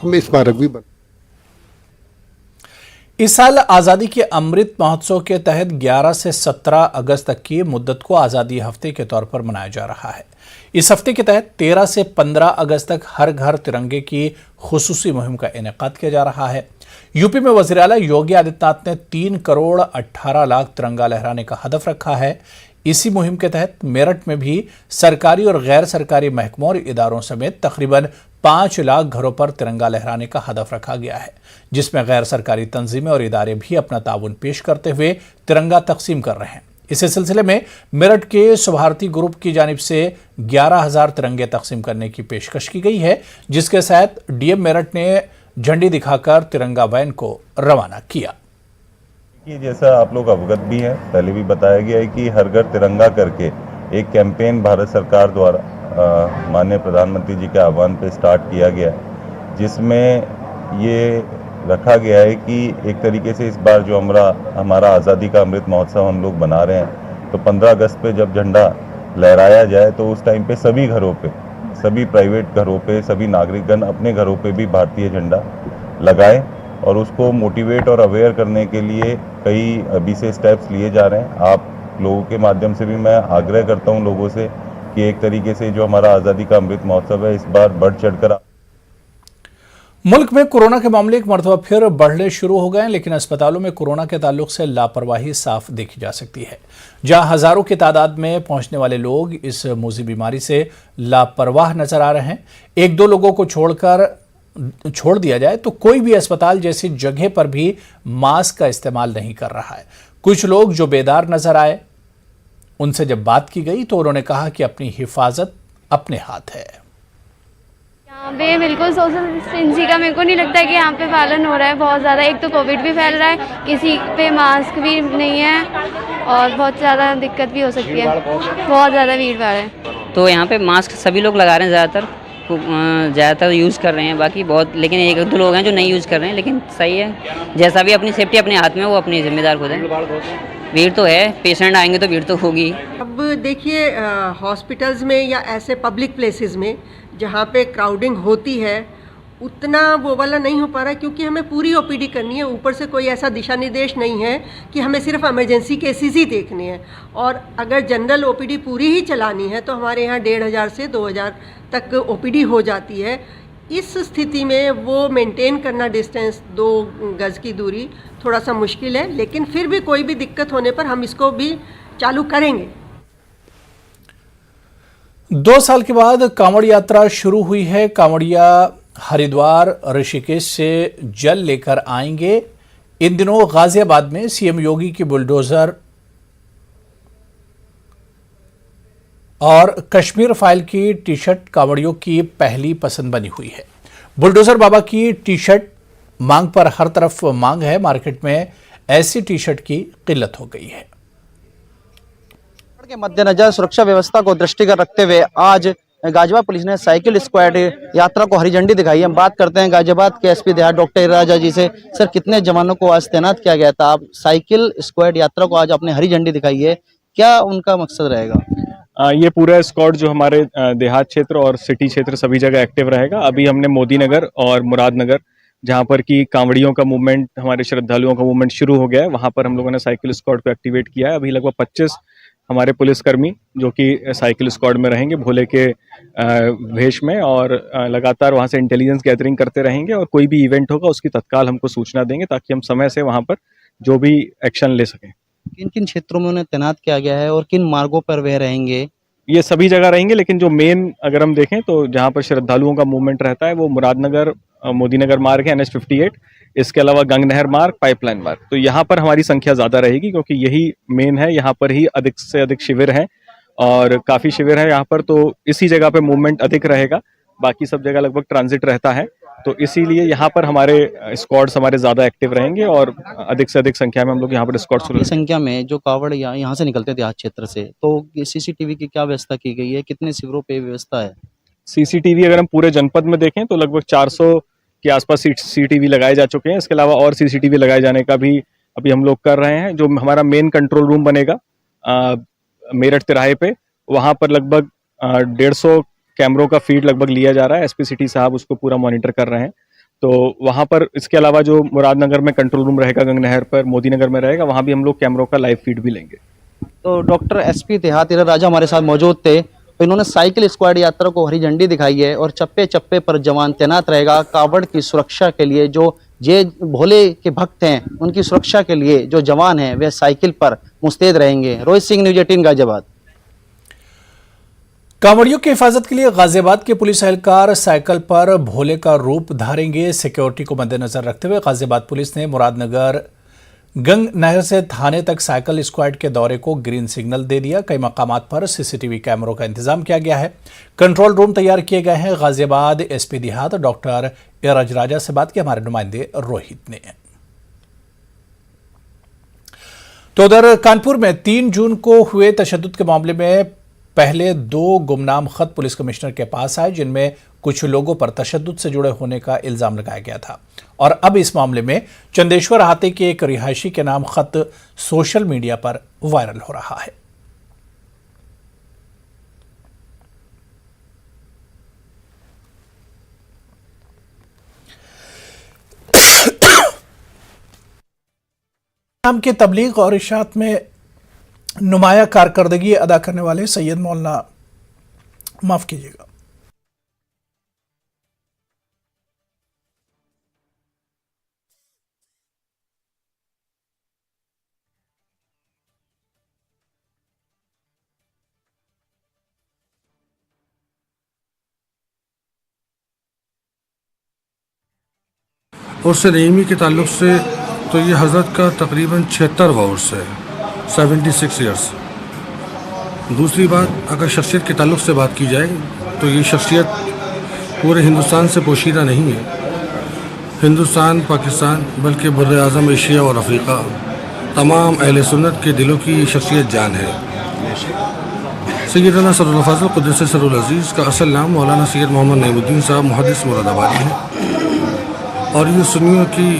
हमें स्मारक भी बन। इस साल आज़ादी के अमृत महोत्सव के तहत 11 से 17 अगस्त तक की मुद्दत को आज़ादी हफ्ते के तौर पर मनाया जा रहा है। इस हफ्ते के तहत 13 से 15 अगस्त तक हर घर तिरंगे की खुसूसी मुहिम का इनेकाद किया जा रहा है। यूपी में वज़ीर आला योगी आदित्यनाथ ने 3 करोड़ 18 लाख तिरंगा लहराने का हदफ रखा है। इसी मुहिम के तहत मेरठ में भी सरकारी और गैर सरकारी महकमों और इदारों समेत तकरीबन 5 लाख घरों पर तिरंगा लहराने का हदफ रखा गया है, जिसमें गैर सरकारी तंजीमें और इदारे भी अपना ताउन पेश करते हुए तिरंगा तकसीम कर रहे हैं। इसी सिलसिले में मेरठ के सुभारती ग्रुप की जानिब से 11,000 तिरंगे तकसीम करने की पेशकश की गई है, जिसके तहत डीएम मेरठ ने झंडी दिखाकर तिरंगा वैन को रवाना किया। जैसा आप लोग अवगत भी हैं, पहले भी बताया गया है कि हर घर तिरंगा करके एक कैंपेन भारत सरकार द्वारा माननीय प्रधानमंत्री जी के आह्वान पे स्टार्ट किया गया है, जिसमें ये रखा गया है कि एक तरीके से इस बार जो हमारा आज़ादी का अमृत महोत्सव हम लोग बना रहे हैं, तो 15 अगस्त पे जब झंडा लहराया जाए तो उस टाइम पे सभी घरों पे, सभी प्राइवेट घरों पे, सभी नागरिकगण अपने घरों पे भी भारतीय झंडा लगाएं और उसको मोटिवेट और अवेयर करने के लिए कई अभी से स्टेप्स लिए जा रहे हैं। आप लोगों के माध्यम से भी मैं आग्रह करता हूं लोगों से कि एक तरीके से जो हमारा आज़ादी का अमृत महोत्सव है, इस बार बढ़ चढ़कर। मुल्क में कोरोना के मामले एक मरतबा फिर बढ़ने शुरू हो गए हैं, लेकिन अस्पतालों में कोरोना के ताल्लुक से लापरवाही साफ देखी जा सकती है। जहां हजारों की तादाद में पहुंचने वाले लोग इस मूजी बीमारी से लापरवाह नजर आ रहे हैं, एक दो लोगों को छोड़ दिया जाए तो कोई भी अस्पताल जैसी जगह पर भी मास्क का इस्तेमाल नहीं कर रहा है। कुछ लोग जो बेदार नजर आए, उनसे जब बात की गई तो उन्होंने कहा कि अपनी हिफाजत अपने हाथ है। यहाँ पे बिल्कुल सोशल डिस्टेंसिंग का मेरे को नहीं लगता कि यहाँ पे पालन हो रहा है बहुत ज़्यादा। एक तो कोविड भी फैल रहा है, किसी पे मास्क भी नहीं है और बहुत ज़्यादा दिक्कत भी हो सकती है, बहुत ज़्यादा भीड़ भाड़ है। तो यहाँ पे मास्क सभी लोग लगा रहे हैं, ज़्यादातर यूज़ कर रहे हैं, बाकी बहुत, लेकिन एक दो लोग हैं जो नहीं यूज़ कर रहे हैं, लेकिन सही है। जैसा भी अपनी सेफ्टी अपने हाथ में, वो अपनी जिम्मेदार खुद है। भीड़ तो है, पेशेंट आएंगे तो भीड़ तो होगी। अब देखिए, हॉस्पिटल्स में या ऐसे पब्लिक प्लेसेस में जहाँ पे क्राउडिंग होती है, उतना वो वाला नहीं हो पा रहा है, क्योंकि हमें पूरी ओपीडी करनी है। ऊपर से कोई ऐसा दिशा निर्देश नहीं है कि हमें सिर्फ इमरजेंसी केसेस ही देखने हैं, और अगर जनरल ओपीडी पूरी ही चलानी है तो हमारे यहाँ 1,500 से 2,000 तक ओपीडी हो जाती है। इस स्थिति में वो मेंटेन करना डिस्टेंस, 2 गज की दूरी, थोड़ा सा मुश्किल है, लेकिन फिर भी कोई भी दिक्कत होने पर हम इसको भी चालू करेंगे। 2 साल के बाद कांवड़ यात्रा शुरू हुई है। कांवड़िया हरिद्वार ऋषिकेश से जल लेकर आएंगे। इन दिनों गाजियाबाद में सीएम योगी की बुलडोजर और कश्मीर फाइल की टी शर्ट कांवड़ियों की पहली पसंद बनी हुई है। बुलडोजर बाबा की टी शर्ट मांग पर हर तरफ मांग है। मार्केट में ऐसी टी शर्ट की किल्लत हो गई है। के मद्देनजर सुरक्षा व्यवस्था को दृष्टिगत रखते हुए आज गाजियाबाद पुलिस ने साइकिल स्क्वाड यात्रा को हरी झंडी दिखाई है। हम बात करते हैं गाजियाबाद के एसपी देहात डॉक्टर राजा जी से। सर, कितने जवानों को आज तैनात किया गया था? आप साइकिल स्क्वाड यात्रा को आज आपने हरी झंडी दिखाई है, क्या उनका मकसद रहेगा? ये पूरा स्क्वाड जो हमारे देहात क्षेत्र और सिटी क्षेत्र सभी जगह एक्टिव रहेगा। अभी हमने मोदी नगर और मुरादनगर, जहाँ पर की कांवड़ियों का मूवमेंट, हमारे श्रद्धालुओं का मूवमेंट शुरू हो गया है, वहाँ पर हम लोगों ने साइकिल स्क्वाड को एक्टिवेट किया है। अभी लगभग 25 हमारे पुलिसकर्मी जो कि साइकिल स्क्वाड में रहेंगे भोले के वेश में, और लगातार वहाँ से इंटेलिजेंस गैदरिंग करते रहेंगे, और कोई भी इवेंट होगा उसकी तत्काल हमको सूचना देंगे ताकि हम समय से वहाँ पर जो भी एक्शन ले सकें। किन किन क्षेत्रों में उन्हें तैनात किया गया है और किन मार्गों पर वह रहेंगे? ये सभी जगह रहेंगे, लेकिन जो मेन अगर हम देखें तो जहाँ पर श्रद्धालुओं का मूवमेंट रहता है वो मुरादनगर मोदीनगर मार्ग है, NH 58, इसके अलावा गंगनहर मार्ग, पाइपलाइन मार्ग। तो यहाँ पर हमारी संख्या ज़्यादा रहेगी क्योंकि यही मेन है, यहाँ पर ही अधिक से अधिक शिविर हैं और काफ़ी शिविर है यहाँ पर, तो इसी जगह पे मूवमेंट अधिक रहेगा। बाकी सब जगह लगभग ट्रांजिट रहता है, तो इसीलिए यहाँ पर हमारे स्क्वाड्स हमारे ज़्यादा एक्टिव रहेंगे और अधिक से अधिक संख्या में हम लोग यहाँ पर स्क्वाड संख्या में जो कावड़ यहाँ से निकलते थे आज क्षेत्र से, तो CCTV की क्या व्यवस्था की गई है? कितने शिविरों पे व्यवस्था है? CCTV अगर हम पूरे जनपद में देखें तो लगभग 400 के आसपास CCTV लगाए जा चुके हैं। इसके अलावा और CCTV लगाए जाने का भी अभी हम लोग कर रहे हैं। जो हमारा मेन कंट्रोल रूम बनेगा मेरठ तिराहे पे, वहाँ पर लगभग 150 कैमरों का फीड लगभग लिया जा रहा है। SP सिटी साहब उसको पूरा मॉनिटर कर रहे हैं। तो वहाँ पर इसके अलावा जो मुरादनगर में कंट्रोल रूम रहेगा गंगनहर पर, मोदी नगर में रहेगा, वहाँ भी हम लोग कैमरों का लाइव फीड भी लेंगे। तो डॉक्टर एसपी देहात हीरा राजा हमारे साथ मौजूद थे। तो इन्होंने साइकिल स्क्वाड यात्रा को हरी झंडी दिखाई है और चप्पे चप्पे पर जवान तैनात रहेगा कावड़ की सुरक्षा के लिए। जो जे भोले के भक्त हैं उनकी सुरक्षा के लिए जो जवान हैं वे साइकिल पर मुस्तैद रहेंगे। रोहित सिंह, न्यूज़ 18 गाजियाबाद। कांवड़ियों की हिफाजत के लिए गाजियाबाद के पुलिस एहलकार साइकिल पर भोले का रूप धारेंगे। सिक्योरिटी को मद्देनजर रखते हुए गाजियाबाद पुलिस ने मुरादनगर गंग नहर से थाने तक साइकिल स्क्वाड के दौरे को ग्रीन सिग्नल दे दिया। कई मकामात पर सीसीटीवी कैमरों का इंतजाम किया गया है। कंट्रोल रूम तैयार किए गए हैं। गाजियाबाद एसपी देहात डॉक्टर एराज राजा से बात की हमारे नुमाइंदे रोहित ने। तो उधर कानपुर में 3 जून को हुए तशद्दुद के मामले में पहले 2 गुमनाम खत पुलिस कमिश्नर के पास आए, जिनमें कुछ लोगों पर तशद्दुद से जुड़े होने का इल्जाम लगाया गया था। और अब इस मामले में चंदेश्वर हाते के एक रिहायशी के नाम खत सोशल मीडिया पर वायरल हो रहा है। नाम के तबलीग और इशाअत में नुमाया कारकर्दगी अदा करने वाले सैयद मौलाना, माफ कीजिएगा, उर्स नईमी के ताल्लुक़ से तो ये हज़रत का तकरीबन 76वां उर्स है, 76 ईयर्स। दूसरी बात, अगर शख्सियत के ताल्लुक़ से बात की जाए तो ये शख्सियत पूरे हिंदुस्तान से पोशीदा नहीं है। हिंदुस्तान, पाकिस्तान, बल्कि बर्रे आज़म एशिया और अफ्रीका, तमाम अहले सुन्नत के दिलों की ये शख्सियत जान है। सैयदना सदरुल फाज़िल क़ुद्दस सिर्रुल अज़ीज़ का असल नाम मौलाना सैयद मोहम्मद नईमुद्दीन साहब मुहद्दिस मुरादाबादी है और ये सुन्नियों की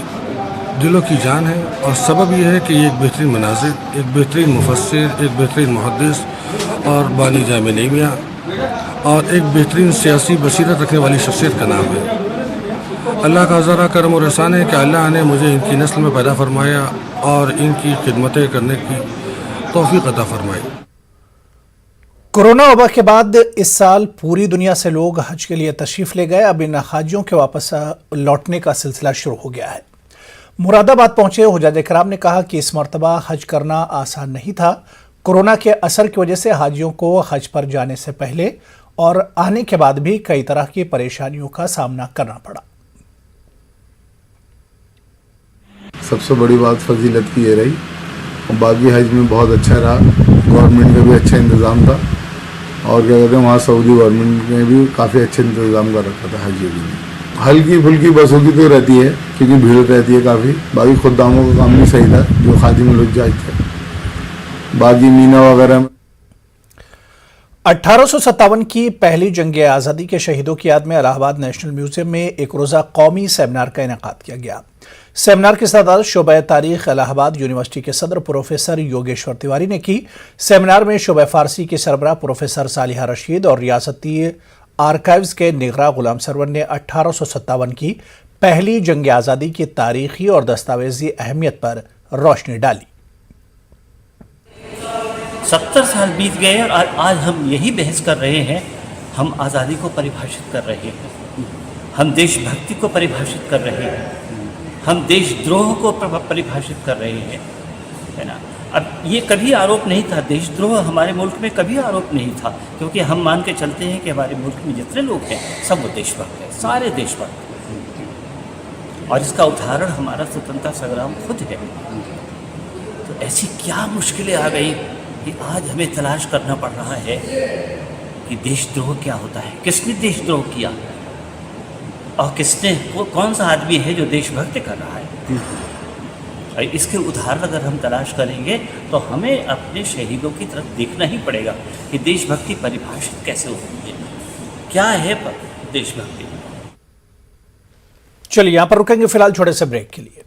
दिलों की जान है। और सबब यह है कि ये एक बेहतरीन मनाज़िर, एक बेहतरीन मुफस्सिर, एक बेहतरीन मुहद्दिस और बानी जामे नईमिया और एक बेहतरीन सियासी बसीरत रखने वाली शख्सियत का नाम है। अल्लाह का ज़रा करम और एहसान है कि अल्लाह ने मुझे इनकी नस्ल में पैदा फरमाया और इनकी खिदमतें करने की तौफीक अता फरमाई। कोरोना वबा के बाद इस साल पूरी दुनिया से लोग हज के लिए तशरीफ ले गए। अब इन हाजियों के वापस लौटने का सिलसिला शुरू हो गया है। मुरादाबाद पहुंचे हुज्जाज इकराम ने कहा कि इस मरतबा हज करना आसान नहीं था। कोरोना के असर की वजह से हाजियों को हज पर जाने से पहले और आने के बाद भी कई तरह की परेशानियों का सामना करना पड़ा। सबसे बड़ी बात फजीलत की ये रही, बाकी हज में बहुत अच्छा रहा, गवर्नमेंट का भी अच्छा इंतज़ाम था और क्या कहते हैं वहाँ सऊदी गवर्नमेंट ने भी काफ़ी अच्छे इंतज़ाम कर रखा था। हज में हल्की फुल्की बसों की तो रहती है क्योंकि भीड़ रहती है काफ़ी, बाकी खुदामों का काम भी सही था जो खादिम लुज्जाज थे। बाकी मीना वगैरह में 1857 की पहली जंग आज़ादी के शहीदों की याद में इलाहाबाद नेशनल म्यूजियम में एक रोज़ा कौमी सेमिनार का इनेकाद किया गया। सेमिनार की सदारत शोबा तारीख इलाहाबाद यूनिवर्सिटी के सदर प्रोफेसर योगेश्वर तिवारी ने की। सेमिनार में शोबा फारसी के सरबराह प्रोफेसर सालिहा रशीद और रियासती आर्काइव्स के निगरां गुलाम सरवर ने 1857 की पहली जंग आज़ादी की तारीखी और दस्तावेजी अहमियत पर रोशनी डाली। 70 साल बीत गए और आज हम यही बहस कर रहे हैं। हम आज़ादी को परिभाषित कर रहे हैं, हम देशभक्ति को परिभाषित कर रहे हैं, हम देशद्रोह को परिभाषित कर रहे हैं, है ना। अब ये कभी आरोप नहीं था, देशद्रोह हमारे मुल्क में कभी आरोप नहीं था, क्योंकि हम मान के चलते हैं कि हमारे मुल्क में जितने लोग हैं सब वो देशभक्त हैं, सारे देशभक्त। और इसका उदाहरण हमारा स्वतंत्रता संग्राम खुद है। तो ऐसी क्या मुश्किलें आ गई कि आज हमें तलाश करना पड़ रहा है कि देशद्रोह क्या होता है, किसने देशद्रोह किया और किसने कौन सा आदमी है जो देशभक्ति कर रहा है। और इसके उदाहरण अगर हम तलाश करेंगे तो हमें अपने शहीदों की तरफ देखना ही पड़ेगा कि देशभक्ति परिभाषित कैसे होती है, क्या है देशभक्ति। चलिए यहां पर रुकेंगे फिलहाल छोटे से ब्रेक के लिए।